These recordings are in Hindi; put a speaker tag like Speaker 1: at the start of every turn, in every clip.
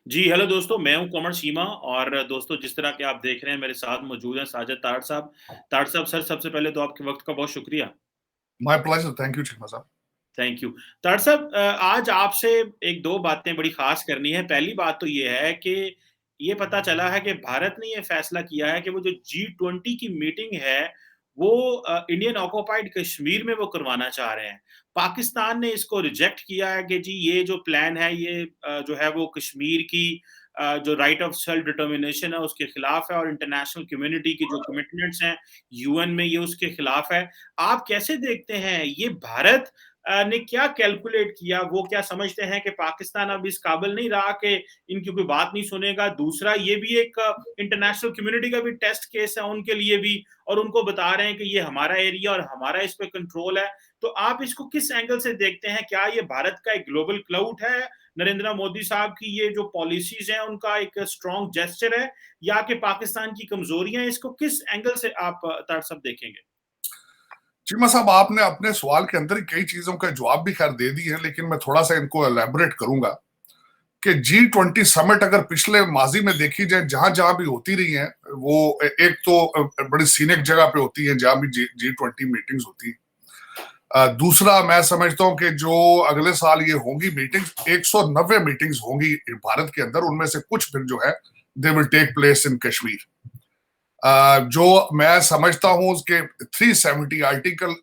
Speaker 1: जी, हेलो दोस्तों, मैं हूँ कोमल शीमा और दोस्तों जिस तरह के आप देख रहे हैं मेरे साथ मौजूद हैं साजिद ताड़ साहब। ताड़ साहब सर सबसे पहले तो आपके वक़्त का बहुत शुक्रिया।
Speaker 2: My pleasure, thank you Cheema साहब।
Speaker 1: Thank you. ताड़ साहब आज आपसे 1-2 बातें बड़ी ख़ास करनी है। पहली बात तो ये है कि ये पता चला है कि भारत ने ये फ़ैसला किया है कि वो जो G20 की मीटिंग है, वो इंडियन ऑक्युपाइड कश्मीर में वो करवाना चाह रहे हैं। पाकिस्तान ने इसको रिजेक्ट किया है कि जी ये जो प्लान है ये जो है वो कश्मीर की जो राइट ऑफ सेल्फ डिटर्मिनेशन है उसके खिलाफ है और इंटरनेशनल कम्युनिटी की जो कमिटमेंट्स हैं यूएन में ये उसके खिलाफ है। आप कैसे देखते हैं ये भारत ने क्या कैलकुलेट किया? वो क्या समझते हैं कि पाकिस्तान अब इस काबिल नहीं रहा कि इनकी कोई बात नहीं सुनेगा? दूसरा ये भी एक इंटरनेशनल कम्युनिटी का भी टेस्ट केस है उनके लिए भी और उनको बता रहे हैं कि ये हमारा एरिया और हमारा इस पे कंट्रोल है। तो आप इसको किस एंगल से देखते हैं? क्या ये भारत का एक ग्लोबल क्लाउट है? नरेंद्र मोदी साहब की ये जो पॉलिसीज़ हैं उनका एक स्ट्रॉन्ग जेस्चर है या कि पाकिस्तान की कमज़ोरियाँ हैं? इसको किस एंगल से आप तार साहब देखेंगे?
Speaker 2: चीमा साहब, आपने अपने सवाल के अंदर ही कई चीजों का जवाब भी खैर दे दी है, लेकिन मैं थोड़ा सा इनको एलैबोरेट करूंगा कि G20 समिट अगर पिछले माजी में देखी जाए, जहां जहां भी होती रही है, वो एक तो बड़ी सीनिक जगह पे होती है जहां भी G20 मीटिंग्स होती है। दूसरा, मैं समझता हूं कि जो अगले साल ये होंगी मीटिंग्स, 190 मीटिंग्स होंगी भारत के अंदर, उनमें से कुछ फिर जो है they will take place in Kashmir. जो मैं समझता हूं उसके 370 आर्टिकल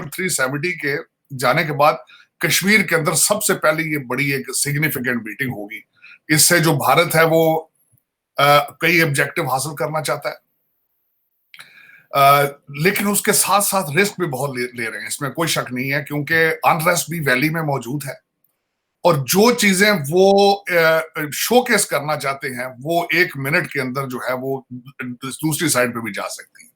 Speaker 2: 370 के जाने के बाद कश्मीर के अंदर सबसे पहले ये बड़ी एक सिग्निफिकेंट मीटिंग होगी। इससे जो भारत है वो कई ऑब्जेक्टिव हासिल करना चाहता है, लेकिन उसके साथ साथ रिस्क भी बहुत ले रहे हैं, इसमें कोई शक नहीं है, क्योंकि अनरेस्ट भी वैली में मौजूद है और जो चीजें वो शोकेस करना चाहते हैं वो 1 मिनट के अंदर जो है वो दूसरी साइड पे भी जा सकती है।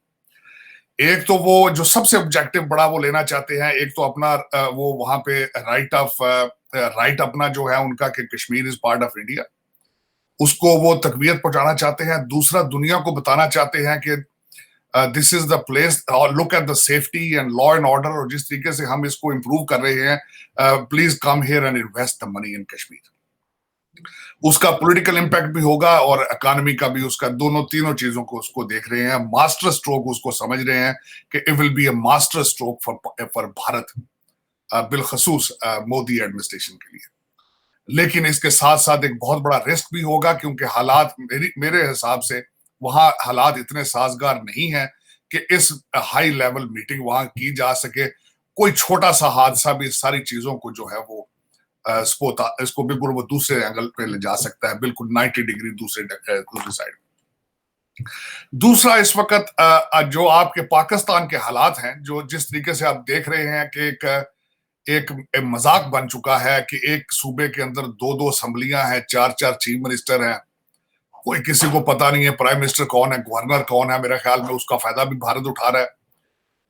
Speaker 2: एक तो वो जो सबसे ऑब्जेक्टिव बड़ा वो लेना चाहते हैं, एक तो अपना वो वहां पे राइट अपना जो है उनका कि Kashmir is part of India, उसको वो तकवीयत पहुंचाना चाहते हैं। दूसरा, दुनिया को बताना चाहते हैं कि this is the place, look at the safety and law and order, और जिस तरीके से हम इसको इंप्रूव कर रहे हैं, please come here and invest the money in Kashmir. उसका पॉलिटिकल इम्पैक्ट भी होगा और इकोनॉमी का भी, उसका दोनों तीनों चीजों को उसको देख रहे हैं। मास्टर स्ट्रोक उसको समझ रहे हैं कि it will be a master stroke for Bharat, बिलखसूस मोदी एडमिनिस्ट्रेशन के लिए। लेकिन इसके साथ साथ एक बहुत बड़ा रिस्क भी होगा, क्योंकि हालात मेरे हिसाब से वहां हालात इतने साजगार नहीं है कि इस हाई लेवल मीटिंग वहां की जा सके। कोई छोटा सा हादसा भी सारी चीजों को जो है वो इसको बिल्कुल वो दूसरे एंगल पे ले जा सकता है, बिल्कुल 90 डिग्री दूसरी साइड। दूसरा, इस वक्त जो आपके पाकिस्तान के हालात हैं, जो जिस तरीके से आप देख रहे हैं कि एक मजाक बन चुका है कि एक सूबे के अंदर दो दो असम्बलियां हैं, चार चार चीफ मिनिस्टर हैं, कोई किसी को पता नहीं है प्राइम मिनिस्टर कौन है, गवर्नर कौन है। मेरे ख्याल में उसका फायदा भी भारत उठा रहा है।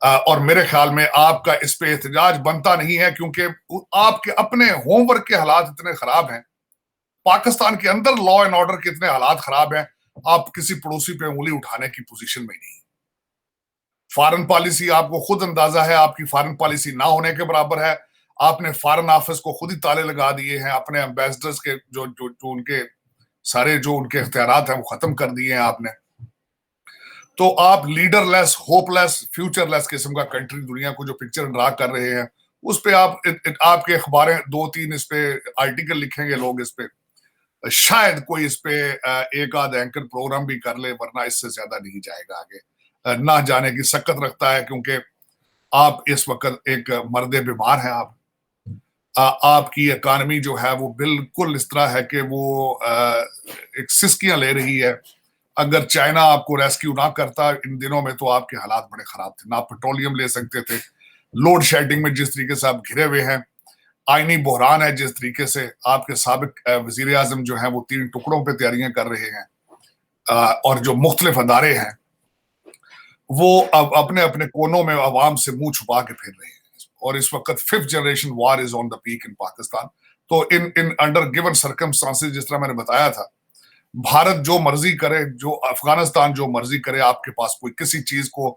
Speaker 2: और मेरे ख्याल में आपका इस पे एहतजाज बनता नहीं है, क्योंकि आपके अपने होमवर्क के हालात इतने खराब हैं, पाकिस्तान के अंदर लॉ एंड ऑर्डर के इतने हालात खराब हैं, आप किसी पड़ोसी पे उंगली उठाने की पोजीशन में नहीं। फॉरेन पॉलिसी आपको खुद अंदाजा है, आपकी फॉरेन पॉलिसी ना होने के बराबर है। आपने फॉरेन ऑफिस को खुद ही ताले लगा दिए हैं, अपने एम्बेसडर्स के जो उनके सारे जो उनके इख्तियारात हैं वो खत्म कर दिए हैं आपने। तो आप लीडरलेस, होपलेस, फ्यूचरलेस किस्म का कंट्री दुनिया को जो पिक्चर ड्रा कर रहे हैं, उस पे आपके अखबारें 2-3 इस पे आर्टिकल लिखेंगे लोग, इस पे शायद कोई इस पे एक आध एंकर प्रोग्राम भी कर ले, वरना इससे ज्यादा नहीं जाएगा आगे। ना जाने की सकत रखता है, क्योंकि आप इस वक्त एक मर्दे बीमार हैं। आपकी इकानमी जो है वो बिल्कुल इस तरह है कि वो एक सिस्कियां ले रही है। अगर चाइना आपको रेस्क्यू ना करता इन दिनों में, तो आपके हालात बड़े खराब थे, ना पेट्रोलियम ले सकते थे। लोड शेडिंग में जिस तरीके से आप घिरे हुए हैं, आईनी बहरान है जिस तरीके से, आपके साबिक वजीर आजम जो है वो 3 टुकड़ों पे तैयारियां कर रहे हैं, और जो मुख्तलिफ अदारे हैं वो अब अपने अपने कोनों में अवाम से मुंह छुपा के फिर रहे हैं। और इस वक्त 5th generation war is on the peak in Pakistan. तो इन इन अंडर गिवन सर्कमस्टांसेस, जिस तरह मैंने बताया था, भारत जो मर्जी करे, जो अफगानिस्तान जो मर्जी करे, आपके पास कोई किसी चीज को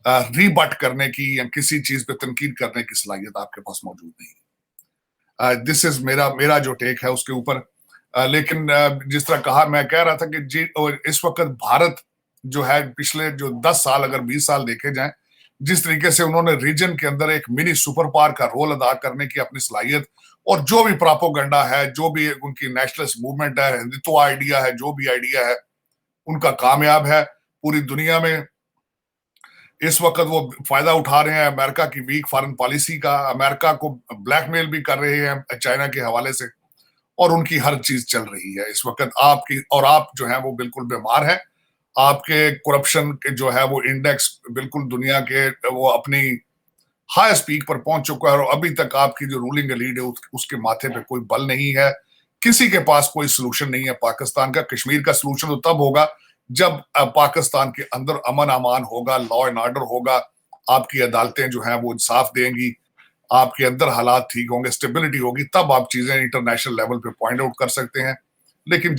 Speaker 2: रीबट करने की या किसी चीज पे तनकीद करने की सलाहियत आपके पास मौजूद नहीं। दिस इज मेरा मेरा जो टेक है उसके ऊपर। लेकिन जिस तरह कहा, मैं कह रहा था कि जी, और इस वक्त भारत जो है, पिछले जो 10 साल अगर 20 साल देखे जाएं, जिस तरीके से उन्होंने रीजन के अंदर एक मिनी सुपर पावर का रोल अदा करने की अपनी सलाहियत, और जो भी प्रोपोगंडा है, जो भी उनकी नेशनलिस्ट मूवमेंट है, हिंदुत्व आइडिया है, जो भी आइडिया है, उनका कामयाब है पूरी दुनिया में। इस वक्त वो फायदा उठा रहे हैं अमेरिका की वीक फॉरेन पॉलिसी का, अमेरिका को ब्लैकमेल भी कर रहे हैं चाइना के हवाले से, और उनकी हर चीज चल रही है इस वक्त आपकी। और आप जो है वो बिल्कुल बीमार है, आपके करप्शन के जो है वो इंडेक्स बिल्कुल दुनिया के वो अपनी हाईएस्ट पीक पर पहुंच चुका है, और अभी तक आपकी जो रूलिंग एलीट है उसके माथे पे कोई बल नहीं है। किसी के पास कोई सोल्यूशन नहीं है पाकिस्तान का। कश्मीर का सोल्यूशन तो तब होगा जब पाकिस्तान के अंदर अमन अमान होगा, लॉ एंड ऑर्डर होगा, आपकी अदालतें जो हैं वो इंसाफ देंगी, आपके अंदर हालात ठीक होंगे, स्टेबिलिटी होगी, तब आप चीजें इंटरनेशनल लेवल पे पॉइंट आउट कर सकते हैं। लेकिन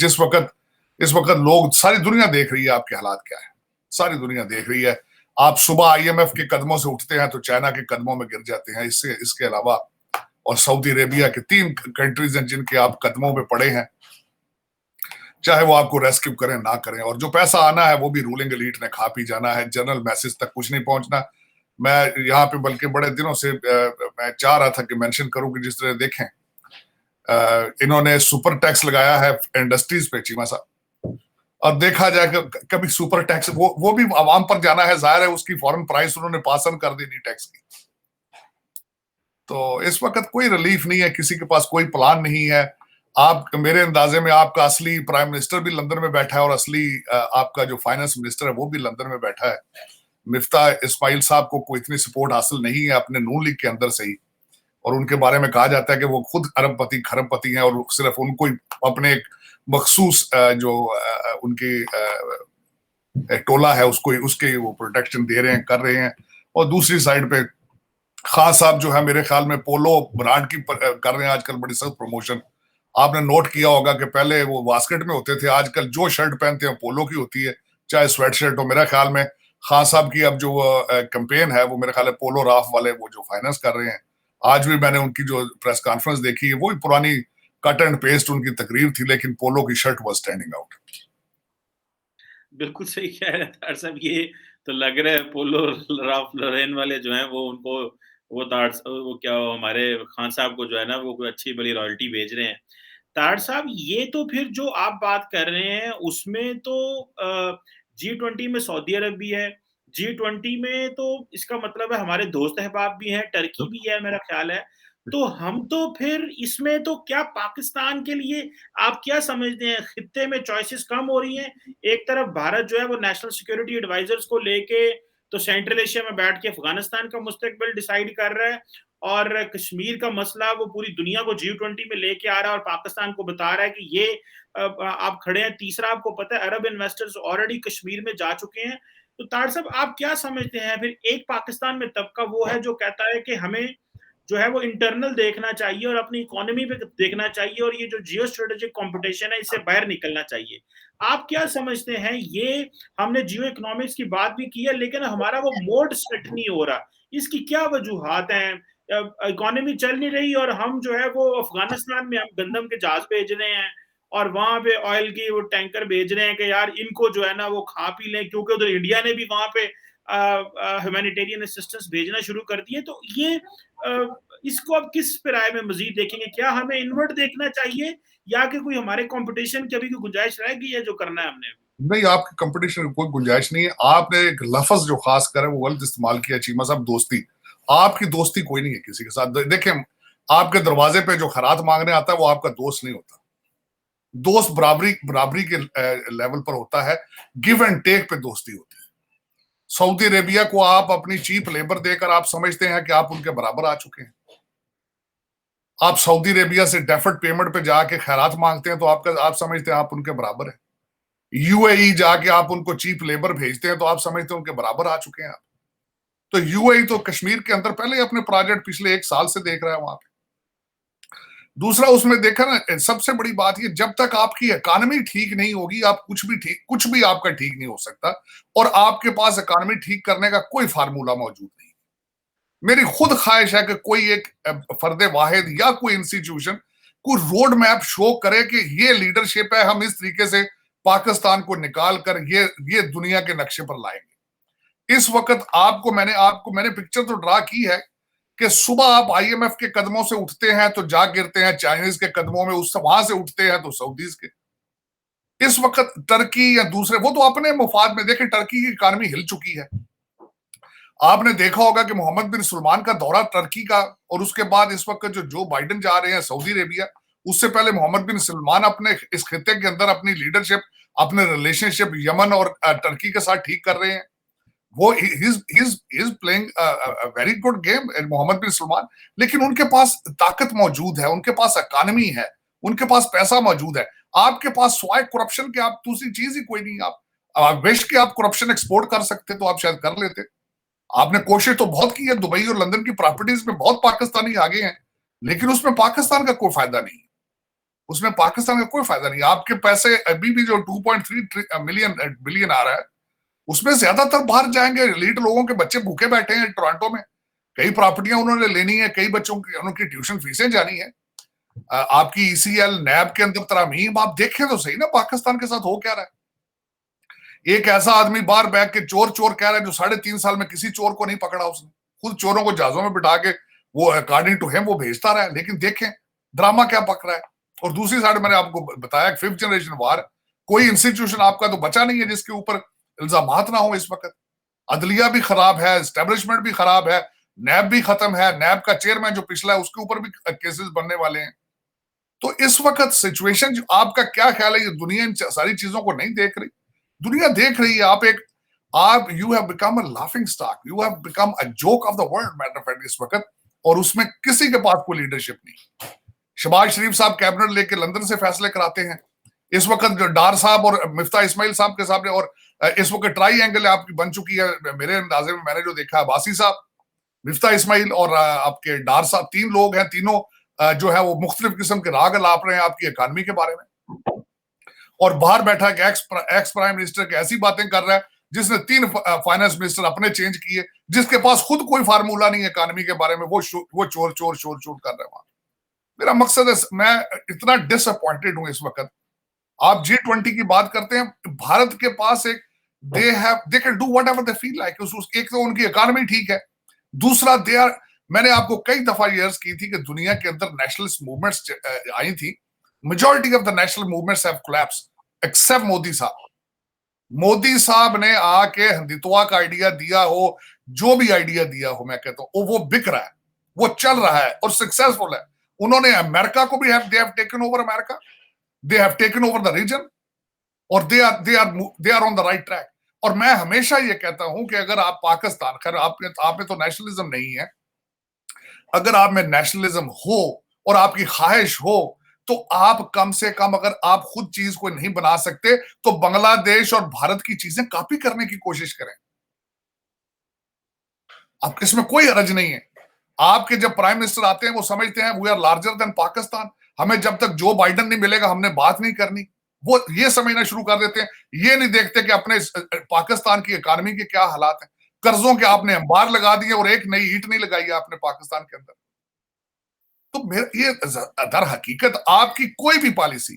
Speaker 2: इस वक्त लोग, सारी दुनिया देख रही है आपके हालात क्या है, सारी दुनिया देख रही है। आप सुबह आईएमएफ के कदमों से उठते हैं तो चाइना के कदमों में गिर जाते हैं। इसके अलावा, और सऊदी अरेबिया के 3 कंट्रीज हैं जिनके आप कदमों में पड़े हैं, चाहे वो आपको रेस्क्यू करें ना करें। और जो पैसा आना है वो भी रूलिंग एलीट ने खा पी जाना है, जनरल मैसेज तक कुछ नहीं पहुंचना। मैं यहाँ पे बल्कि बड़े दिनों से मैं चाह रहा था कि मेंशन करूं कि जिस तरह देखें, इन्होंने सुपर टैक्स लगाया है इंडस्ट्रीज पे, चीमा साहब, और देखा जाए कि कभी सुपर टैक्स वो भी आवाम पर जाना है, जाहिर है उसकी फॉरेन प्राइस उन्होंने पास ऑन कर देनी टैक्स की। तो इस वक्त कोई रिलीफ नहीं है, किसी के पास कोई प्लान नहीं है। आप, मेरे अंदाजे में आपका असली प्राइम मिनिस्टर भी लंदन में बैठा है, और असली आपका जो फाइनेंस मिनिस्टर है वो भी लंदन में बैठा है। मिफ्ता इस्माइल साहब को कोई इतनी सपोर्ट हासिल नहीं है अपने नून लीग के अंदर से ही, और उनके बारे में कहा जाता है कि वो खुद अरबपति खरबपति हैं, और सिर्फ उनको ही अपने एक मखसूस जो उनकी टोला है उसको उसके वो प्रोटेक्शन दे रहे हैं, कर रहे हैं। और दूसरी साइड पे खान साहब जो है, मेरे ख्याल में पोलो ब्रांड की कर रहे हैं आजकल बड़ी सख्त प्रमोशन। आपने नोट किया होगा कि पहले वो बास्केट में होते थे, आजकल जो शर्ट पहनते हैं पोलो की होती है, चाहे स्वेट शर्ट हो। मेरा ख्याल में खान साहब की अब जो कैंपेन है वो मेरे ख्याल है पोलो राफ वाले वो जो फाइनेंस कर रहे हैं। आज भी मैंने उनकी जो प्रेस कॉन्फ्रेंस देखी है, वही पुरानी कट एंड पेस्ट उनकी तकरीर थी, लेकिन पोलो की शर्ट वाज स्टैंडिंग आउट।
Speaker 1: बिल्कुल सही कह रहे हैं तार साहब, ये तो लग रहा है पोलो राल्फ लॉरेन वाले जो हैं वो उनको वो क्या हमारे खान साहब को जो है ना वो कोई अच्छी भली रॉयल्टी भेज रहे हैं। तार साहब, ये तो फिर जो आप बात कर रहे हैं उसमें तो G20 में सऊदी अरब भी है, G20 में तो इसका मतलब है हमारे दोस्त अहबाब भी हैं, टर्की भी है मेरा ख्याल है। तो हम तो फिर इसमें तो क्या पाकिस्तान के लिए आप क्या समझते हैं, खित्ते में चॉइसेस कम हो रही हैं? एक तरफ भारत जो है वो नेशनल सिक्योरिटी एडवाइजर्स को लेके तो सेंट्रल एशिया में बैठ के अफगानिस्तान का मुस्तकबिल डिसाइड कर रहा है, और कश्मीर का मसला वो पूरी दुनिया को G20 में लेके आ रहा है और पाकिस्तान को बता रहा है कि ये आप खड़े हैं। तीसरा, आपको पता है अरब इन्वेस्टर्स ऑलरेडी कश्मीर में जा चुके हैं। तो तार साहब, आप क्या समझते हैं फिर एक पाकिस्तान में तबका वो है जो कहता है कि हमें जो है वो इंटरनल देखना चाहिए और अपनी इकोनॉमी पे देखना चाहिए, और ये जो जियो स्ट्रेटेजिक कंपटीशन है इससे बाहर निकलना चाहिए। आप क्या समझते हैं, ये हमने जियो इकोनॉमिक्स की बात भी की है लेकिन हमारा वो मोड सेट नहीं हो रहा, इसकी क्या वजूहात हैं? इकोनॉमी चल नहीं रही और हम जो है वो अफगानिस्तान में हम गंदम के जहाज भेज रहे हैं और वहां पे ऑयल की वो टैंकर भेज रहे हैं कि यार इनको जो है ना वो खा पी लें, क्योंकि उधर इंडिया ने भी वहां पे ह्यूमैनिटेरियन असिस्टेंस भेजना शुरू कर दिए। तो ये इसको अब किस राय में मजीद देखेंगे? क्या हमें इनवर्ट देखना चाहिए या कि कोई हमारे कंपटीशन की अभी कोई गुंजाइश रह गई है जो करना है हमने?
Speaker 2: नहीं, आपकी कंपटीशन की कोई गुंजाइश नहीं है। आपने एक लफ्ज जो खास कर है वो गलत इस्तेमाल किया चीमा साहब, दोस्ती। आपकी दोस्ती कोई नहीं है किसी के साथ। देखें, आपके दरवाजे पे जो खैरात मांगने आता है वो आपका दोस्त नहीं होता। दोस्त बराबरी बराबरी के लेवल पर होता है, गिव एंड टेक पे दोस्ती होती है। सऊदी अरेबिया को आप अपनी चीप लेबर देकर आप समझते हैं कि आप उनके बराबर आ चुके हैं। आप सऊदी अरेबिया से डेफर्ड पेमेंट पे जाके खैरात मांगते हैं तो आप समझते हैं आप उनके बराबर है। यूएई जाके आप उनको चीप लेबर भेजते हैं तो आप समझते हैं उनके बराबर आ चुके हैं आप। तो यूएई तो कश्मीर के अंदर पहले ही अपने प्रोजेक्ट पिछले 1 साल से देख रहा है वहां पे। दूसरा, उसमें देखा ना, सबसे बड़ी बात ये, जब तक आपकी इकोनॉमी ठीक नहीं होगी आप कुछ भी आपका ठीक नहीं हो सकता, और आपके पास इकोनॉमी ठीक करने का कोई फार्मूला मौजूद नहीं। मेरी खुद ख्वाहिश है कि कोई एक फर्द वाहिद या कोई इंस्टीट्यूशन कोई रोड मैप शो करे कि ये लीडरशिप है, हम इस तरीके से पाकिस्तान को निकाल कर ये दुनिया के नक्शे पर लाएंगे। इस वक्त मैंने पिक्चर तो ड्रा की है कि सुबह आप आईएमएफ के कदमों से उठते हैं तो जा गिरते हैं चाइनीज के कदमों में, उस वहां से उठते हैं तो सऊदीज के। इस वक्त टर्की या दूसरे, वो तो अपने मुफाद में देखें, टर्की की इकानमी हिल चुकी है। आपने देखा होगा कि मोहम्मद बिन सलमान का दौरा टर्की का, और उसके बाद इस वक्त जो बाइडेन जा रहे हैं सऊदी अरेबिया, उससे पहले मोहम्मद बिन सलमान अपने इस खिते के अंदर अपनी लीडरशिप, अपने रिलेशनशिप यमन और टर्की के साथ ठीक कर रहे हैं। वो is playing very good game Mohammed bin Salman. लेकिन उनके पास ताकत मौजूद है, उनके पास इकानमी है, उनके पास पैसा मौजूद है। आपके पास स्वाय करप्शन के आप दूसरी चीज ही कोई नहीं। आप विश के आप करप्शन एक्सपोर्ट कर सकते तो आप शायद कर लेते। आपने कोशिश तो बहुत की है, दुबई और लंदन की प्रॉपर्टीज में बहुत पाकिस्तानी आगे हैं, लेकिन उसमें पाकिस्तान का कोई फायदा नहीं, उसमें पाकिस्तान का कोई फायदा नहीं। आपके पैसे अभी भी जो 2.3 बिलियन आ रहा है, उसमें ज्यादातर बाहर जाएंगे। लीड लोगों के बच्चे भूखे बैठे हैं टोरंटो में, कई प्रॉपर्टियां उन्होंने लेनी है, कई बच्चों की उनकी ट्यूशन फीसें जानी है। आपकी ईसीएल नैब के अंदर तरामीम आप देखें तो सही ना, पाकिस्तान के साथ हो क्या रहा है। एक ऐसा आदमी बाहर बैठ के चोर चोर कह रहा है जो 3.5 साल में किसी चोर को नहीं पकड़ा, उसने खुद चोरों को जहाजों में बिठा के वो अकॉर्डिंग टू हिम वो भेजता रहा है। लेकिन देखें ड्रामा क्या पक रहा है। और दूसरी साइड मैंने आपको बताया 5th जनरेशन वार, कोई इंस्टीट्यूशन आपका तो बचा नहीं है जिसके ऊपर इल्जामात ना हो। इस वक्त अदलिया भी खराब है, एस्टेब्लिशमेंट भी खराब है, नैब भी खत्म है, नैब का चेयरमैन जो पिछला है उसके ऊपर भी केसेस बनने वाले हैं। तो इस वक्त सिचुएशन, जो आपका क्या ख्याल है, ये दुनिया इन सारी चीजों को नहीं देख रही? दुनिया देख रही है। आप you have become a laughing stock, you have become a joke of the world matter of fact इस वक्त। और उसमें किसी के पास कोई लीडरशिप नहीं। शहबाज शरीफ साहब कैबिनेट लेके लंदन से फैसले कराते हैं। इस वक्त जो डार साहब और मिफ्ता इस्माइल साहब के सामने, और इस वक्त ट्राई एंगल आपकी बन चुकी है मेरे अंदाजे में, मैंने जो देखा है, बासी साहब, मिफ्ता इस्माइल और आपके डार साहब, 3 लोग हैं। तीनों जो है वो मुख्तलिफ किस्म के राग लाप रहे हैं आपकी इकानमी के बारे में। और बाहर बैठा एक एक्स प्राइम मिनिस्टर की ऐसी बातें कर रहा है जिसने 3 फाइनेंस मिनिस्टर अपने चेंज किए, जिसके पास खुद कोई फार्मूला नहीं है इकानमी के बारे में, वो चोर चोर शोर शोर कर रहे हैं वहां। मेरा मकसद है, मैं इतना डिसअपॉइंटेड हूं इस वक्त। आप G20 की बात करते हैं, भारत के पास एक they can do whatever they feel like. एक तो उनकी इकानमी ठीक है, दूसरा मैंने आपको कई दफा ये अर्ज की थी कि दुनिया के अंदर नेशनलिस्ट मूवमेंट्स आई थी, majority of the national movements have collapsed except Modi sahab. Modi साहब ने आके हिंदुत्व का आइडिया दिया हो, जो भी आइडिया दिया हो, मैं कहता हूं वो बिक रहा है, वो चल रहा है और सक्सेसफुल है। उन्होंने अमेरिका को भी they have taken over America, they have taken over the region, और they are on the right track. और मैं हमेशा ये कहता हूं कि अगर आप पाकिस्तान, खैर आप में तो नेशनलिज्म नहीं है, अगर आप में नेशनलिज्म हो और आपकी ख्वाहिश हो, तो आप कम से कम, अगर आप खुद चीज को नहीं बना सकते तो बांग्लादेश और भारत की चीजें कॉपी करने की कोशिश करें। आप इसमें कोई हरज नहीं है। आपके जब प्राइम मिनिस्टर आते हैं वो समझते हैं we are larger than Pakistan, हमें जब तक जो बाइडेन नहीं मिलेगा हमने बात नहीं करनी। वो ये समझना शुरू कर देते हैं, ये नहीं देखते कि अपने पाकिस्तान की इकानमी के क्या हालात हैं। कर्जों के आपने अंबार लगा दिए और एक नई ईंट नहीं लगाई है आपने पाकिस्तान के अंदर। तो ये दर हकीकत आपकी कोई भी पॉलिसी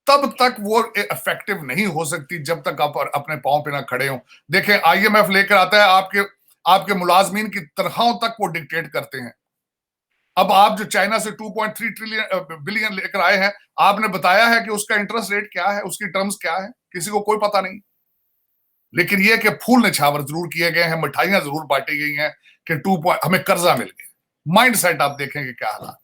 Speaker 2: तब तक वो इफेक्टिव नहीं हो सकती जब तक आप अपने पांव पे ना खड़े हो। देखें आईएमएफ लेकर आता है आपके मुलाजमीन की तनख्वाहों तक वो डिक्टेट करते हैं। अब आप जो चाइना से 2.3 बिलियन लेकर आए हैं, आपने बताया है कि उसका इंटरेस्ट रेट क्या है, उसकी टर्म्स क्या है, किसी को कोई पता नहीं। लेकिन यह कि फूल निछावर जरूर किए गए हैं, मिठाइयां जरूर बांटी गई हैं कि हमें कर्जा मिल गया। माइंड सेट आप देखेंगे क्या हालात।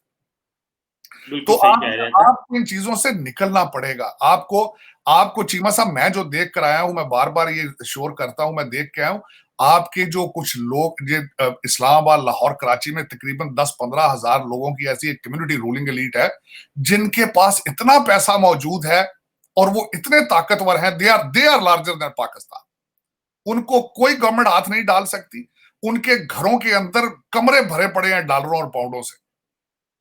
Speaker 2: तो आपको इन चीजों से निकलना पड़ेगा। आपको चीमा साहब, मैं जो देख कर आया हूं, मैं बार बार ये शोर करता हूं, मैं देख के आया हूं, आपके जो कुछ लोग इस्लामाबाद, लाहौर, कराची में तकरीबन 10-15 हजार लोगों की ऐसी एक कम्युनिटी रूलिंग एलीट है जिनके पास इतना पैसा मौजूद है और वो इतने ताकतवर हैं, they are larger than Pakistan. उनको कोई गवर्नमेंट हाथ नहीं डाल सकती। उनके घरों के अंदर कमरे भरे पड़े हैं डॉलरों और पाउंडों से।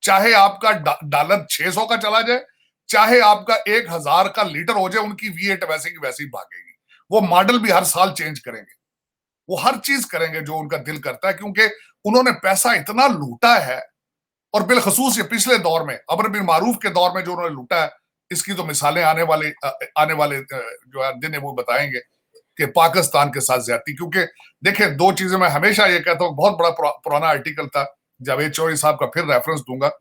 Speaker 2: चाहे आपका डॉलर 600 का चला जाए, चाहे आपका 1000 का लीटर हो जाए, उनकी V8 वैसे की वैसी भागेगी। वो मॉडल भी हर साल चेंज करेंगे, वो हर चीज करेंगे जो उनका दिल करता है, क्योंकि उन्होंने पैसा इतना लूटा है। और बिलखसूस ये पिछले दौर में अमर बिन मारूफ के दौर में जो उन्होंने लूटा है, इसकी तो मिसालें आने वाले जो दिन है वो बताएंगे कि पाकिस्तान के साथ ज्यादती। क्योंकि देखिए, दो चीजें मैं हमेशा ये कहता हूँ, बहुत बड़ा पुराना आर्टिकल था, जावेद चौधरी साहब का फिर रेफरेंस दूंगा।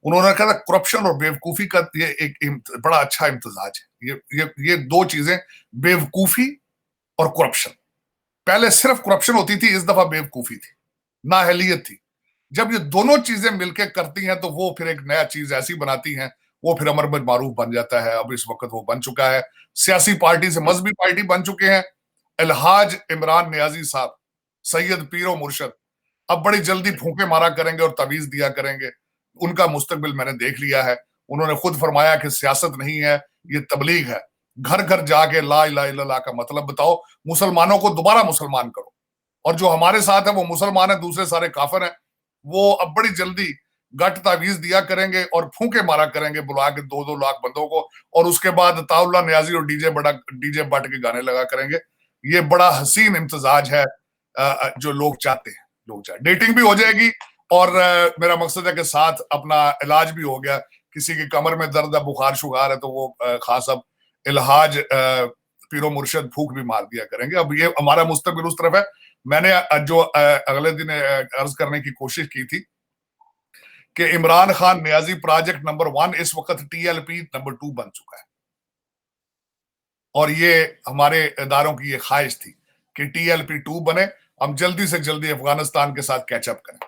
Speaker 2: उन्होंने कहा था करप्शन और बेवकूफी का ये एक बड़ा अच्छा इम्तजाज है। ये दो चीजें, बेवकूफी और करप्शन। पहले सिर्फ करप्शन होती थी, इस दफा बेवकूफी थी, नाअहलियत थी। जब ये दोनों चीजें मिलकर करती हैं तो वो फिर एक नया चीज ऐसी बनाती हैं, वो फिर अमर बिन मारूफ बन जाता है। अब इस वक्त वो बन चुका है, सियासी पार्टी से मजहबी पार्टी बन चुके हैं। अलहाज इमरान नियाजी साहब, सैयद पीरो मुर्शद, अब बड़ी जल्दी फूंके मारा करेंगे और तवीज दिया करेंगे। उनका मुस्तकबिल मैंने देख लिया है। उन्होंने खुद फरमाया कि सियासत नहीं है, ये तबलीग है। घर घर जाके ला इलाहा इल्लल्लाह का मतलब बताओ, मुसलमानों को दोबारा मुसलमान करो। और जो हमारे साथ है वो मुसलमान है, दूसरे सारे काफिर हैं। वो अब बड़ी जल्दी गट तावीज दिया करेंगे और फूंके मारा करेंगे बुला के 2-2 लाख बंदों को, और उसके बाद ताउल्ला नियाजी और डीजे बट के गाने लगा करेंगे। ये बड़ा हसीन इम्तजाज है जो लोग चाहते हैं। डेटिंग भी हो जाएगी, और मेरा मकसद है कि साथ अपना इलाज भी हो गया। किसी की कमर में दर्द है, बुखार शुगार है, तो वो खास अब इलाज पीरो मुर्शद फूक भी मार दिया करेंगे। अब ये हमारा मुस्तकबिल उस तरफ है। मैंने जो अगले दिन अर्ज करने की कोशिश की थी कि इमरान खान नियाजी प्रोजेक्ट नंबर 1 इस वक्त TLP नंबर 2 बन चुका है, और ये हमारे इदारों की ये ख्वाहिश थी कि TLP 2 बने, हम जल्दी से जल्दी अफगानिस्तान के साथ कैचअप करें।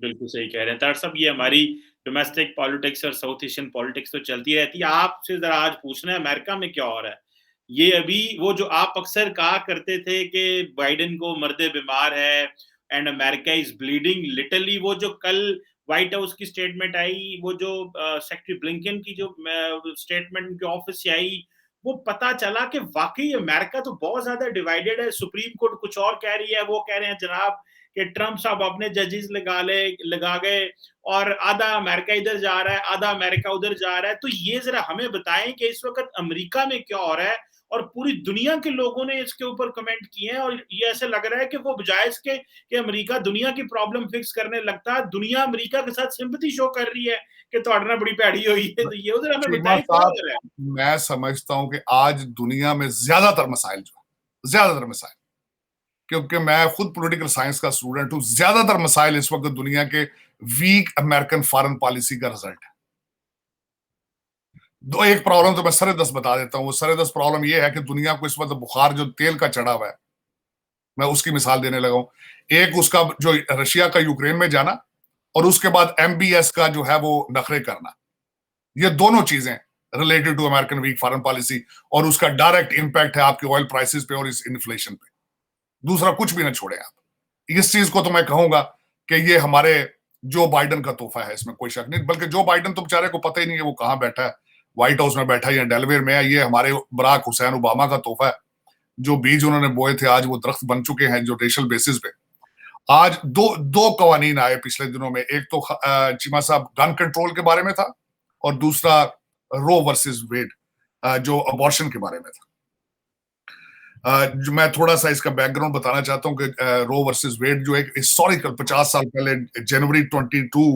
Speaker 1: बिल्कुल सही कह रहे हैं तार साहब, ये हमारी डोमेस्टिक पॉलिटिक्स और साउथ एशियन पॉलिटिक्स तो चलती रहती है। आपसे जरा आज पूछना है अमेरिका में क्या हो रहा है। ये अभी वो जो आप अक्सर कहा करते थे कि बाइडेन को मर्दे बीमार है and America is bleeding literally, वो जो कल व्हाइट हाउस की स्टेटमेंट आई, वो जो सेक्रेटरी ब्लिंकन की जो स्टेटमेंट उनके ऑफिस से आई, वो पता चला कि वाकई अमेरिका तो बहुत ज्यादा डिवाइडेड है। सुप्रीम कोर्ट कुछ और कह रही है, वो कह रहे हैं जनाब कि ट्रंप साहब अपने जजेस लगा गए, और आधा अमेरिका इधर जा रहा है, आधा अमेरिका उधर जा रहा है। तो ये जरा हमें बताएं कि इस वक्त अमेरिका में क्या हो रहा है, और पूरी दुनिया के लोगों ने इसके ऊपर कमेंट किए हैं, और ये ऐसे लग रहा है कि वो बजाय इसके कि अमेरिका दुनिया की प्रॉब्लम फिक्स करने लगता है, दुनिया अमेरिका के साथ सिंपैथी शो कर रही है कि तो बड़ी भैड़ी हुई है। तो ये उधर हमें
Speaker 2: चीमा
Speaker 1: बताएं क्या
Speaker 2: साहब,
Speaker 1: उधर है।
Speaker 2: मैं समझता हूं कि आज दुनिया में ज्यादातर मसाइल, क्योंकि मैं खुद पॉलिटिकल साइंस का स्टूडेंट हूं, ज्यादातर मसाइल इस वक्त दुनिया के वीक अमेरिकन फॉरेन पॉलिसी का रिजल्ट है। दो एक प्रॉब्लम तो मैं सरे दस बता देता हूँ। वो सरे दस प्रॉब्लम ये है कि दुनिया को इस वक्त बुखार जो तेल का चढ़ा हुआ है, मैं उसकी मिसाल देने लगा हूं। एक उसका जो रशिया का यूक्रेन में जाना, और उसके बाद MBS का जो है वो नखरे करना। ये दोनों चीजें related to American weak foreign policy, और उसका डायरेक्ट इंपैक्ट है आपके ऑयल प्राइसेस पे और इस इन्फ्लेशन पे। दूसरा कुछ भी ना छोड़े आप। इस चीज को तो मैं कहूंगा कि ये हमारे जो बाइडन का तोहफा है, इसमें कोई शक नहीं। बल्कि जो बाइडन तो बेचारे को पता ही नहीं है वो कहां बैठा है, व्हाइट हाउस में बैठा है या डेलवेयर में है। ये हमारे बराक हुसैन ओबामा का तोहफा है। जो बीज उन्होंने बोए थे आज वो दरख्त बन चुके हैं, जो रेशल बेसिस पे। आज दो कवानीन आए पिछले दिनों में। एक तो चीमा साहब गन कंट्रोल के बारे में था, और दूसरा रो वर्सेस वेड जो अबॉर्शन के बारे में था। जो मैं थोड़ा सा इसका बैकग्राउंड बताना चाहता हूँ कि रो वर्सेस वेड जो एक हिस्टोरिकल 50 साल पहले जनवरी 22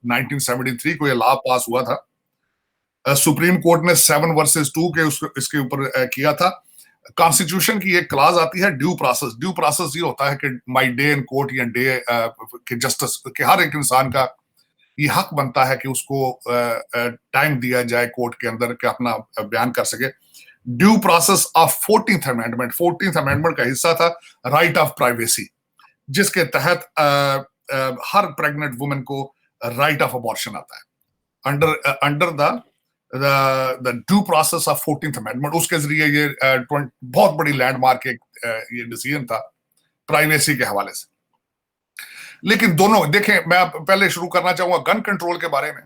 Speaker 2: 1973 को यह लॉ पास हुआ था। सुप्रीम कोर्ट ने 7 वर्सेस 2 के इसके ऊपर किया था। कॉन्स्टिट्यूशन की एक क्लाज आती है ड्यू प्रोसेस ये होता है कि माई डे इन कोर्ट या डे के जस्टिस के हर एक इंसान का ये हक बनता है कि उसको टाइम दिया जाए कोर्ट के अंदर कि अपना बयान कर सके। Due process of 14th amendment का हिस्सा था राइट ऑफ प्राइवेसी, जिसके तहत हर प्रेग्नेंट वुमेन को राइट ऑफ अबॉर्शन आता है under the due process of 14th amendment. उसके जरिए ये बहुत बड़ी लैंडमार्क एक ये डिसीजन था प्राइवेसी के हवाले से। लेकिन दोनों देखें, मैं पहले शुरू करना चाहूंगा गन कंट्रोल के बारे में।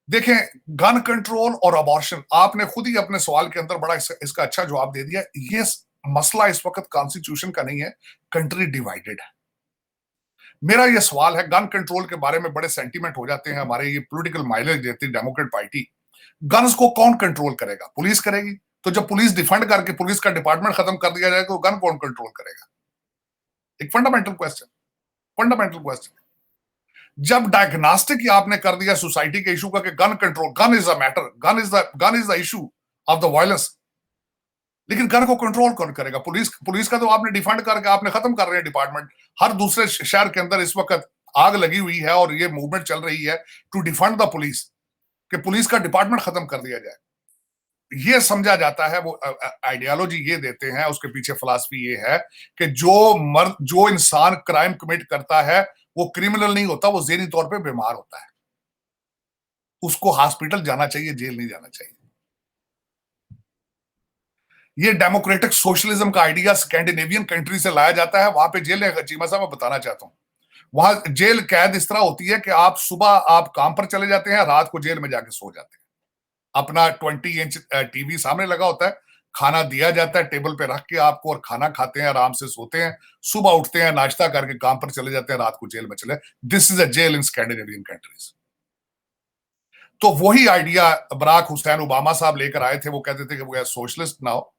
Speaker 2: देखें, गन कंट्रोल और अबॉर्शन, आपने खुद ही अपने सवाल के अंदर बड़ा इसका अच्छा जवाब दे दिया। ये मसला इस वक्त कॉन्स्टिट्यूशन का नहीं है, कंट्री डिवाइडेड है। मेरा ये सवाल है, गन कंट्रोल के बारे में बड़े सेंटीमेंट हो जाते हैं, हमारे ये पॉलिटिकल माइलेज देती है डेमोक्रेट पार्टी। गन्स को कौन कंट्रोल करेगा? पुलिस करेगी। तो जब पुलिस डिफेंड करके पुलिस का डिपार्टमेंट खत्म कर दिया जाए तो गन कौन कंट्रोल करेगा? एक फंडामेंटल क्वेश्चन। जब डायग्नोस्टिक ही आपने कर दिया सोसाइटी के इशू का कि gun control, gun is the matter, gun is the issue of the violence, लेकिन गन को कंट्रोल कौन करेगा? पुलिस का तो आपने डिफंड करके आपने खत्म कर रहे हैं डिपार्टमेंट। हर दूसरे शहर के अंदर इस वक्त आग लगी हुई है और ये मूवमेंट चल रही है टू डिफंड द पुलिस, कि पुलिस का डिपार्टमेंट खत्म कर दिया जाए। ये समझा जाता है, वो आइडियोलॉजी ये देते हैं, उसके पीछे फिलॉसफी ये है कि जो इंसान क्राइम कमिट करता है वो क्रिमिनल नहीं होता, वो ज़हनी तौर पे बीमार होता है, उसको हॉस्पिटल जाना चाहिए, जेल नहीं जाना चाहिए। ये डेमोक्रेटिक सोशलिज्म का आइडिया स्कैंडिनेवियन कंट्री से लाया जाता है। वहां पे जेल है, चीमा साहब मैं बताना चाहता हूं, वहां जेल कैद इस तरह होती है कि आप सुबह आप काम पर चले जाते हैं, रात को जेल में जाके सो जाते हैं। अपना 20 इंच टीवी सामने लगा होता है, खाना दिया जाता है टेबल पे रख के आपको, और खाना खाते हैं, आराम से सोते हैं, सुबह उठते हैं, नाश्ता करके काम पर चले जाते हैं, रात को जेल में चले। This is a jail in Scandinavian countries. तो वही आइडिया बराक हुसैन ओबामा साहब लेकर आए थे। वो कहते थे कि वो सोशलिस्ट ना हो,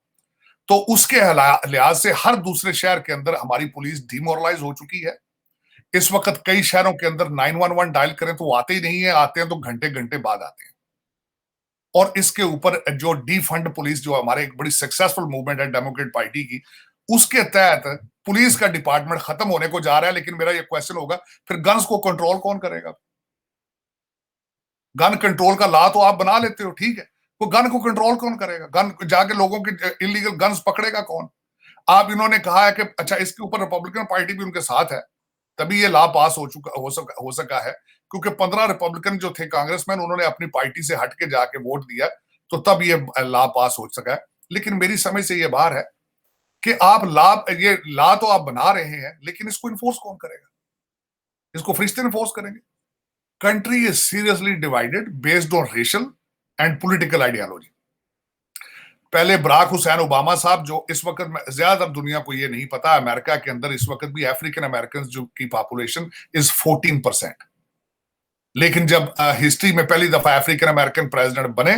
Speaker 2: तो उसके लिहाज से हर दूसरे शहर के अंदर हमारी पुलिस डिमोरलाइज हो चुकी है। इस वक्त कई शहरों के अंदर 911 डायल करें तो आते ही नहीं है, आते हैं तो घंटे घंटे बाद आते हैं। और इसके ऊपर जो डिफंड पुलिस, जो हमारे एक बड़ी सक्सेसफुल मूवमेंट है डेमोक्रेट पार्टी की, उसके तहत पुलिस का डिपार्टमेंट खत्म होने को जा रहा है। लेकिन मेरा ये क्वेश्चन होगा, फिर गन्स को कंट्रोल कौन करेगा? गन कंट्रोल का लॉ तो आप बना लेते हो, ठीक है, तो गन को कंट्रोल कौन करेगा? गन जाके लोगों के इलीगल गन्स पकड़ेगा कौन? आप इन्होंने कहा है कि अच्छा, इसके ऊपर रिपब्लिकन पार्टी भी उनके साथ है, तभी ये लॉ पास हो सका है, क्योंकि 15 रिपब्लिकन जो थे कांग्रेसमैन, उन्होंने अपनी पार्टी से हट के जाके वोट दिया, तो तब ये लॉ पास हो सका है। लेकिन मेरी समझ से ये बाहर है कि ये लॉ तो आप बना रहे हैं, लेकिन इसको इन्फोर्स कौन करेगा? इसको फरिश्ते इन्फोर्स करेंगे? country is seriously divided based on racial and political ideology. पहले बराक हुसैन ओबामा साहब, जो इस वक्त ज्यादातर दुनिया को ये नहीं पता, अमेरिका के अंदर इस वक्त भी अफ्रीकन अमेरिकन जो की पॉपुलेशन इज 14%। लेकिन जब हिस्ट्री में पहली दफा अफ्रीकन अमेरिकन प्रेसिडेंट बने,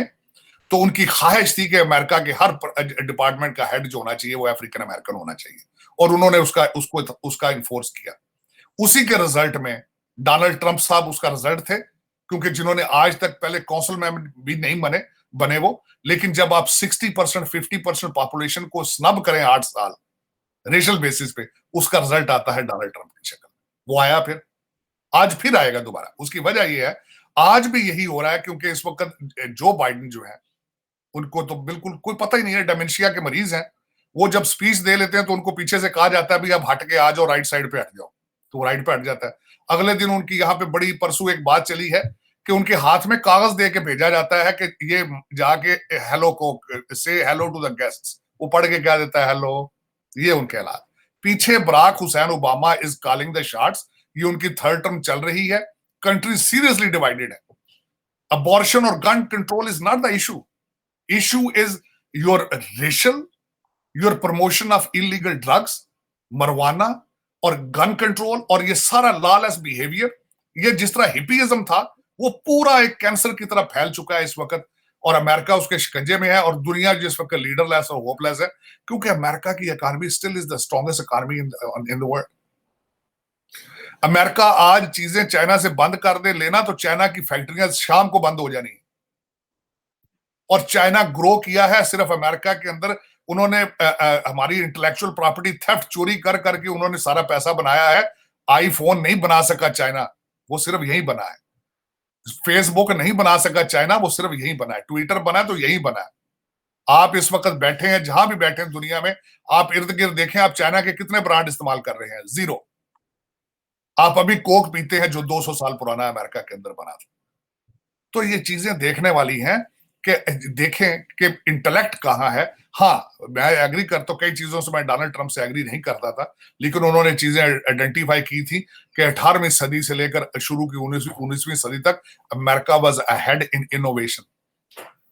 Speaker 2: तो उनकी ख्वाहिश थी कि अमेरिका के हर डिपार्टमेंट का हेड जो होना चाहिए वो अफ्रीकन अमेरिकन होना चाहिए, और उन्होंने उसका इन्फोर्स किया। उसी के रिजल्ट में डोनाल्ड ट्रंप साहब उसका रिजल्ट थे, क्योंकि जिन्होंने आज तक पहले कौंसिल में भी नहीं बने वो, लेकिन जब आप 60% 50% पॉपुलेशन को स्नब करें 8 साल रेशल बेसिस पे, उसका रिजल्ट आता है डोनाल्ड ट्रंप की शक्ल। वो आया, फिर आज फिर आएगा दोबारा। उसकी वजह यह है, आज भी यही हो रहा है, क्योंकि इस वक्त जो बाइडेन जो है, उनको तो बिल्कुल कोई पता ही नहीं है, डेमेंशिया के मरीज हैं। वो जब स्पीच दे लेते हैं तो उनको पीछे से कहा जाता है भी अब हट के आ जाओ, राइट साइड पे हट जाओ, तो वो राइट पे हट जाता है। अगले दिन उनकी यहाँ पे बड़ी परसों एक बात चली है कि उनके हाथ में कागज दे के भेजा जाता है कि ये जाके हेलो को से हेलो टू द गेस्ट्स, वो पढ़ के क्या देता है, हेलो। ये उनके हालात। पीछे Barack Hussein Obama is calling the shots. ये उनकी थर्ड टर्म चल रही है। कंट्री सीरियसली डिवाइडेड है। अबॉर्शन और gun control is not the issue. Issue is your racial, your promotion of illegal drugs, marijuana और गन कंट्रोल, और ये सारा लॉलेस बिहेवियर। ये जिस तरह हिपीइज्म था, वो पूरा एक कैंसर की तरह फैल चुका है इस वक्त, और अमेरिका उसके शिकंजे में है, और दुनिया जिस वक्त लीडरलेस और होपलेस है, क्योंकि अमेरिका की economy still is the strongest economy in the world. America आज चीजें चाइना से बंद कर दे लेना, तो चाइना की फैक्ट्रियां शाम को बंद हो जानी। और चाइना ग्रो किया है सिर्फ अमेरिका के अंदर। उन्होंने हमारी इंटेलेक्चुअल प्रॉपर्टी थेफ्ट चोरी कर करके उन्होंने सारा पैसा बनाया है। आईफोन नहीं बना सका चाइना, वो सिर्फ यही बना है। फेसबुक नहीं बना सका चाइना, वो सिर्फ यही बना है। ट्विटर बना तो यही बना है। आप इस वक्त बैठे हैं, जहां भी बैठे हैं दुनिया में, आप इर्द गिर्द देखें, आप चाइना के कितने ब्रांड इस्तेमाल कर रहे हैं? जीरो। आप अभी कोक पीते हैं जो 200 साल पुराना अमेरिका के अंदर बना था। तो ये चीजें देखने वाली हैं कि देखें कि इंटेलेक्ट कहां है। हाँ, मैं एग्री करता हूं, कई चीजों से मैं डोनाल्ड ट्रंप से एग्री नहीं करता था, लेकिन उन्होंने चीजें आइडेंटिफाई की थी कि 18वीं सदी से लेकर शुरू की 19वीं सदी तक America was ahead in innovation.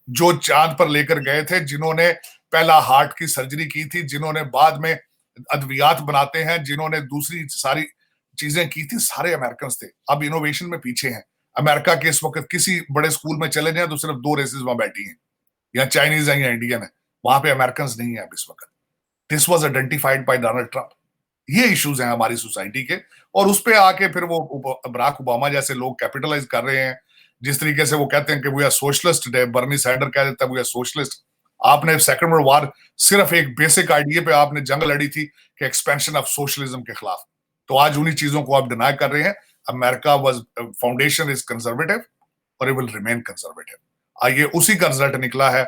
Speaker 2: जो चांद पर लेकर गए थे, जिन्होंने पहला हार्ट की सर्जरी की थी, जिन्होंने बाद में अद्वियात बनाते हैं, जिन्होंने दूसरी सारी चीजें की थी, सारे अमेरिकन थे। अब इनोवेशन में पीछे हैं। अमेरिका के इस वक्त किसी बड़े स्कूल में चले जाए तो सिर्फ 2 रेसेस वहां बैठी हैं, या चाइनीज है या इंडियन है, वहां पे अमेरिकन नहीं है अब इस वक्त। This was identified by Donald Trump. ये इश्यूज हैं हमारी सोसाइटी के, और उस पे आके फिर वो बराक ओबामा जैसे लोग कैपिटलाइज कर रहे हैं। जिस तरीके से वो कहते हैं कि we are socialist, Bernie Sander कह देता है वी आर सोशलिस्ट। आपने सेकंड वर्ल्ड वॉर सिर्फ एक बेसिक आइडिया पे आपने जंग लड़ी थी कि एक्सपेंशन ऑफ सोशलिज्म के खिलाफ, तो आज उन्हीं चीजों को आप डिनाई कर रहे हैं। America was foundation is conservative और इट विल रिमेन कंजर्वेटिव। आइए उसी का रिजल्ट निकला है।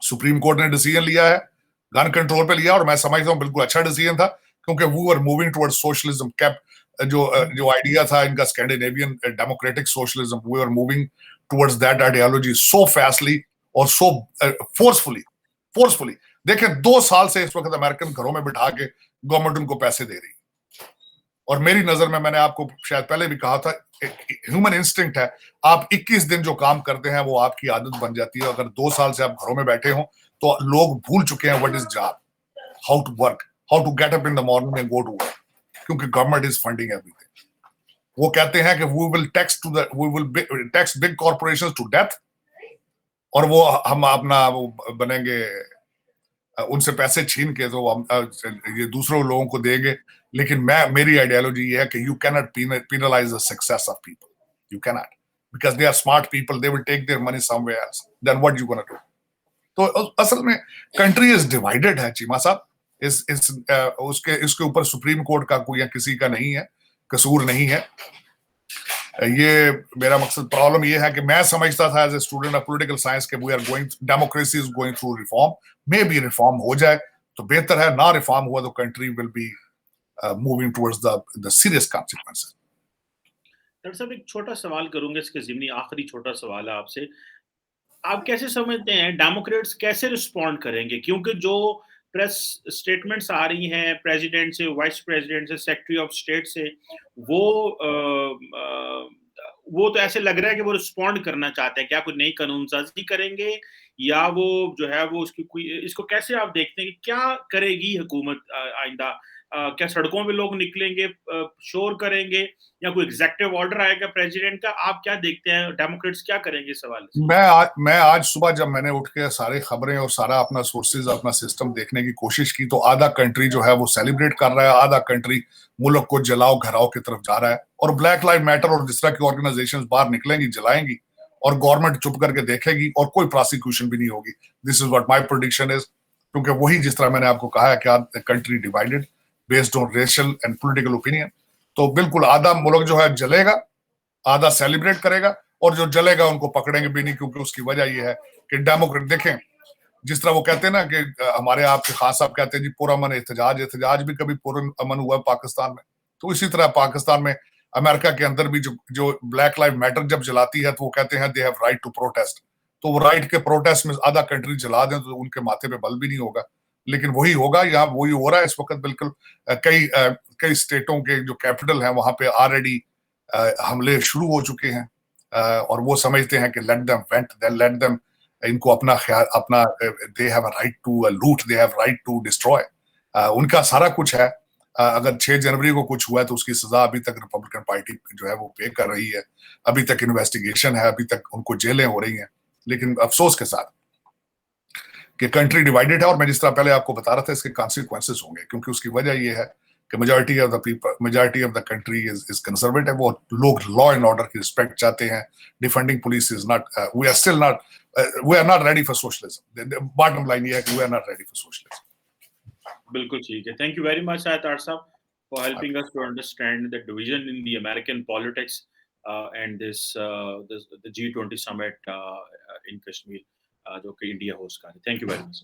Speaker 2: सुप्रीम कोर्ट ने डिसीजन लिया है, गन कंट्रोल पे लिया, और मैं समझता हूँ बिल्कुल अच्छा डिसीजन था, क्योंकि we were moving towards socialism. कैप जो आइडिया था इनका Scandinavian democratic socialism, we were moving towards that ideology so fastly और सो फोर्सफुली। देखें 2 साल से इस वक्त अमेरिकन घरों में बिठा के गवर्नमेंट उनको पैसे दे रही, और मेरी नजर में, मैंने आपको शायद पहले भी कहा था, ह्यूमन इंस्टिंक्ट है, आप 21 दिन जो काम करते हैं वो आपकी आदत बन जाती है। अगर 2 साल से आप घरों में बैठे हो तो लोग भूल चुके हैं what is job, how to work, how to get up in the morning and go to work, क्योंकि गवर्नमेंट इज फंडिंग एवरीथिंग। वो कहते हैं कि we will tax big corporations to death, और वो हम अपना वो बनेंगे, उनसे पैसे छीन के तो हम ये दूसरों लोगों को देंगे। लेकिन मेरी आइडियोलॉजी ये है कि you can not penalize the success of people, you cannot, because they are smart people, they will take their money somewhere else, then what you gonna do? तो असल में कंट्री इज डिवाइडेड है चीमा साहब। उसके ऊपर सुप्रीम कोर्ट का कोई या किसी का नहीं है, कसूर नहीं है। ये मेरा मकसद, प्रॉब्लम ये है कि मैं समझता था as a student of political science कि we are going, democracy is going through reform, maybe reform हो जाए तो बेहतर है, ना रिफॉर्म हुआ तो country will be moving towards the serious consequences.
Speaker 1: Doctor साहब एक छोटा सवाल करूंगा इसके ज़िमनी, आखिरी छोटा सवाल है आपसे। आप कैसे समझते हैं डेमोक्रेट्स कैसे रिस्पॉन्ड करेंगे? क्योंकि जो प्रेस स्टेटमेंट्स आ रही हैं प्रेसिडेंट से, वाइस प्रेसिडेंट से, सेक्रेटरी ऑफ स्टेट से, वो तो ऐसे लग रहा है कि वो रिस्पॉन्ड करना चाहते हैं। क्या कोई नई कानून साजी करेंगे, या वो जो है वो उसकी कोई, इसको कैसे आप देखते हैं कि क्या करेगी हुकूमत आइंदा? क्या सड़कों पे लोग निकलेंगे, शोर करेंगे, या कोई एग्जेक्टिव ऑर्डर आएगा प्रेसिडेंट का? आप क्या देखते हैं डेमोक्रेट्स क्या करेंगे इस सवाल से?
Speaker 2: मैं आज सुबह जब मैंने उठ के सारे खबरें और सारा अपना सोर्सेज, अपना सिस्टम देखने की कोशिश की, तो आधा कंट्री जो है वो सेलिब्रेट कर रहा है, आधा कंट्री मुल्क को जलाओ घराओ की तरफ जा रहा है। और ब्लैक लाइव मैटर और जिस तरह की ऑर्गेनाइजेशंस बाहर निकलेंगी, जलाएंगी, और गवर्नमेंट चुप करके देखेगी और कोई प्रोसिक्यूशन भी नहीं होगी। This is what my prediction is, क्योंकि वही जिस तरह मैंने आपको कहा है कि country divided based on racial and political opinion, तो बिल्कुल आधा मुल्क जो है जलेगा, आधा सेलिब्रेट करेगा, और जो जलेगा उनको पकड़ेंगे भी नहीं, क्योंकि उसकी वजह यह है कि डेमोक्रेट, देखें जिस तरह वो कहते हैं ना कि हमारे आपके खान साहब कहते हैं जी पुरअमन एहतजाज भी कभी पुरअमन हुआ पाकिस्तान में, तो इसी तरह पाकिस्तान में, अमेरिका के अंदर भी जो ब्लैक लाइव मैटर जब जलाती है तो वो कहते हैं they have right to protest, तो वो राइट के प्रोटेस्ट में आधा कंट्री जला दें तो उनके माथे पे बल भी नहीं होगा। लेकिन वही होगा, यहाँ वही हो रहा है इस वक्त बिल्कुल। कई स्टेटों के जो कैपिटल हैं वहां पे ऑलरेडी हमले शुरू हो चुके हैं, और वो समझते हैं कि let them vent, then let them, इनको अपना ख्याल, अपना, they have a right to loot, they have right to destroy, उनका सारा कुछ है। अगर 6 जनवरी को कुछ हुआ है तो उसकी सजा अभी तक रिपब्लिकन पार्टी जो है वो पे कर रही है, अभी तक इन्वेस्टिगेशन है, अभी तक उनको जेलें हो रही हैं। लेकिन अफसोस के साथ कि कंट्री डिवाइडेड है, और मैं जिस तरह पहले आपको बता रहा था इसके कॉन्सिक्वेंसेस होंगे, क्योंकि उसकी वजह यह है कि majority of the country is conservative, वो लोग लॉ एंड ऑर्डर की रिस्पेक्ट चाहते हैं। Defending police is not, we are not ready for socialism. Bottom line ये है कि we are not ready for socialism.
Speaker 1: बिल्कुल ठीक है। Thank you very much Ayat sahab for helping us to understand the division in the American politics and the G20 summit in Kashmir जो कि इंडिया होस्ट कर रही है। Thank you very much.